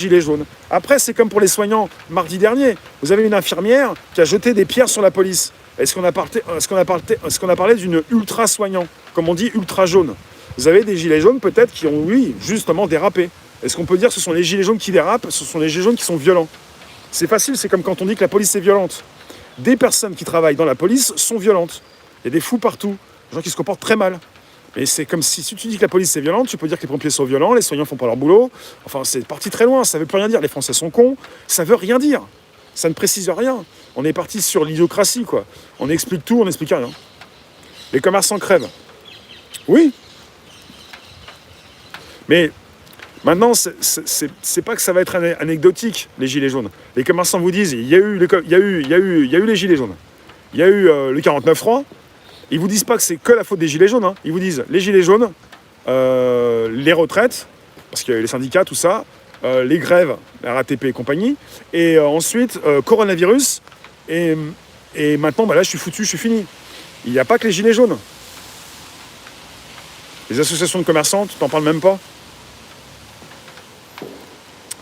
gilets jaunes. Après, c'est comme pour les soignants mardi dernier. Vous avez une infirmière qui a jeté des pierres sur la police. Est-ce qu'on a parlé d'une ultra soignant, comme on dit ultra jaune? Vous avez des gilets jaunes peut-être qui ont, oui, justement dérapé. Est-ce qu'on peut dire que ce sont les gilets jaunes qui dérapent? Ce sont les gilets jaunes qui sont violents. C'est facile, c'est comme quand on dit que la police est violente. Des personnes qui travaillent dans la police sont violentes. Il y a des fous partout, des gens qui se comportent très mal. Mais c'est comme si tu dis que la police est violente, tu peux dire que les pompiers sont violents, les soignants font pas leur boulot. Enfin, c'est parti très loin, ça veut plus rien dire. Les Français sont cons, ça veut rien dire. Ça ne précise rien. On est parti sur l'idiocratie, quoi. On explique tout, on n'explique rien. Les commerçants crèvent. Oui. Mais maintenant, c'est pas que ça va être anecdotique, les gilets jaunes. Les commerçants vous disent, il y a eu les gilets jaunes. Il y a eu le 49.3. Ils vous disent pas que c'est que la faute des gilets jaunes. Hein. Ils vous disent les gilets jaunes, les retraites, parce qu'il y a les syndicats, tout ça, les grèves, RATP et compagnie, et ensuite coronavirus. Et maintenant, bah là, je suis foutu, je suis fini. Il n'y a pas que les gilets jaunes. Les associations de commerçants, tu t'en parles même pas.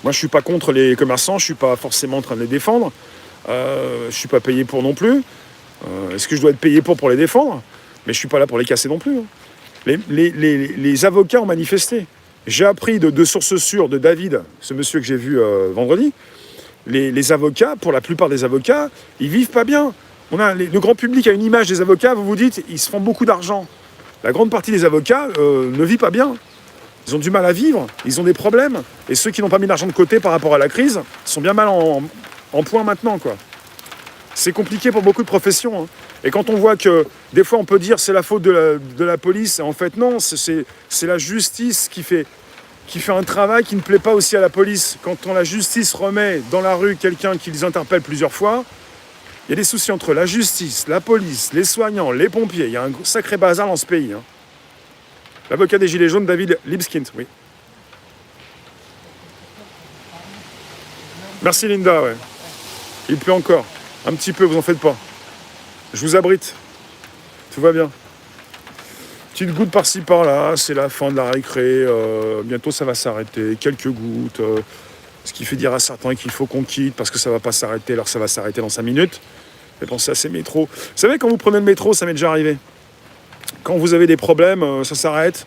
Moi, je suis pas contre les commerçants, je suis pas forcément en train de les défendre. Je suis pas payé pour non plus. Est-ce que je dois être payé pour les défendre? Mais je suis pas là pour les casser non plus. Hein. Les avocats ont manifesté. J'ai appris de sources sûres de David, ce monsieur que j'ai vu vendredi. Les avocats, pour la plupart des avocats, ils vivent pas bien. Le grand public a une image des avocats, vous vous dites, ils se font beaucoup d'argent. La grande partie des avocats ne vit pas bien. Ils ont du mal à vivre, ils ont des problèmes. Et ceux qui n'ont pas mis d'argent de côté par rapport à la crise sont bien mal en point maintenant, quoi. C'est compliqué pour beaucoup de professions. Hein. Et quand on voit que, des fois, on peut dire c'est la faute de la police, en fait, non, c'est la justice qui fait un travail qui ne plaît pas aussi à la police. Quand la justice remet dans la rue quelqu'un qui les interpelle plusieurs fois, il y a des soucis entre la justice, la police, les soignants, les pompiers. Il y a un sacré bazar dans ce pays. Hein. L'avocat des Gilets jaunes, David Lipskind, oui. Merci Linda, ouais. Il pleut encore. Un petit peu, vous en faites pas. Je vous abrite. Tout va bien. Petite goutte par-ci par-là, c'est la fin de la récré. Bientôt ça va s'arrêter. Quelques gouttes. Ce qui fait dire à certains qu'il faut qu'on quitte parce que ça va pas s'arrêter, alors ça va s'arrêter dans 5 minutes. Mais pensez à ces métros. Vous savez, quand vous prenez le métro, ça m'est déjà arrivé. Quand vous avez des problèmes, ça s'arrête.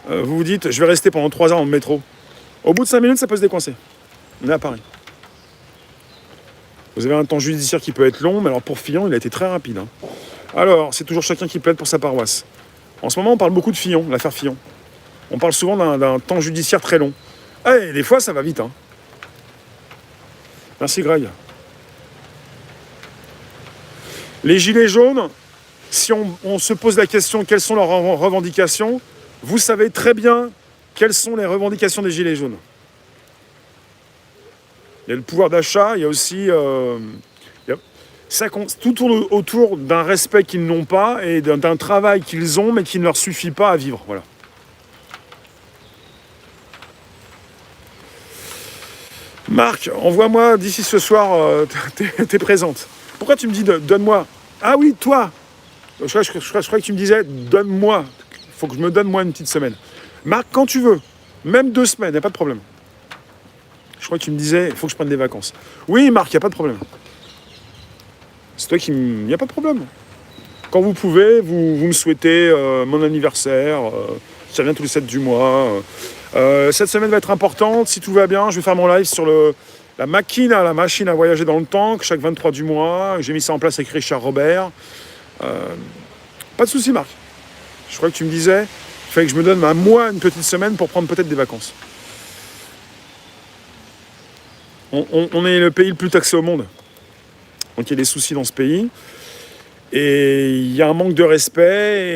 Vous vous dites, je vais rester pendant 3 heures dans le métro. Au bout de 5 minutes, ça peut se décoincer. On est à Paris. Vous avez un temps judiciaire qui peut être long, mais alors pour Fillon, il a été très rapide. Hein. Alors, c'est toujours chacun qui plaide pour sa paroisse. En ce moment, on parle beaucoup de Fillon, l'affaire Fillon. On parle souvent d'un temps judiciaire très long. Et des fois, ça va vite. Hein. Merci Greg. Les gilets jaunes, si on se pose la question quelles sont leurs revendications, vous savez très bien quelles sont les revendications des gilets jaunes. Il y a le pouvoir d'achat, il y a aussi... tout tourne autour d'un respect qu'ils n'ont pas et d'un travail qu'ils ont mais qui ne leur suffit pas à vivre. Voilà. Marc, envoie-moi d'ici ce soir t'es présente. Pourquoi tu me dis donne-moi? Ah oui, toi. Je crois que tu me disais donne-moi. Il faut que je me donne moi une petite semaine. Marc, quand tu veux. Même 2 semaines, il n'y a pas de problème. Je crois que tu me disais, il faut que je prenne des vacances. Oui, Marc, il n'y a pas de problème. C'est toi qui me... Il n'y a pas de problème. Quand vous pouvez, vous me souhaitez mon anniversaire. Ça vient tous les 7 du mois. Cette semaine va être importante. Si tout va bien, je vais faire mon live sur la machine à voyager dans le temps, chaque 23 du mois. J'ai mis ça en place avec Richard Robert. Pas de souci, Marc. Je crois que tu me disais, il fallait que je me donne à moi une petite semaine pour prendre peut-être des vacances. On est le pays le plus taxé au monde. Donc il y a des soucis dans ce pays. Et il y a un manque de respect.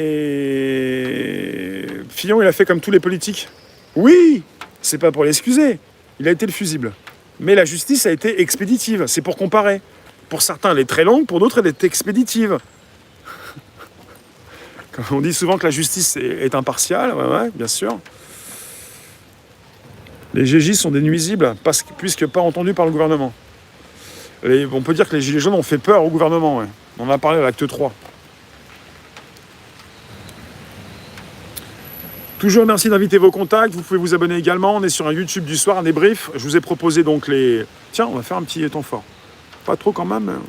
Et Fillon, il a fait comme tous les politiques. Oui, c'est pas pour l'excuser. Il a été le fusible. Mais la justice a été expéditive. C'est pour comparer. Pour certains, elle est très longue. Pour d'autres, elle est expéditive. On dit souvent que la justice est impartiale. Ouais, bien sûr. Les GJ sont des nuisibles, puisque pas entendus par le gouvernement. On peut dire que les gilets jaunes ont fait peur au gouvernement. Ouais. On en a parlé à l'acte 3. Toujours merci d'inviter vos contacts. Vous pouvez vous abonner également. On est sur un YouTube du soir, un débrief. Je vous ai proposé donc les... Tiens, on va faire un petit temps fort. Pas trop quand même.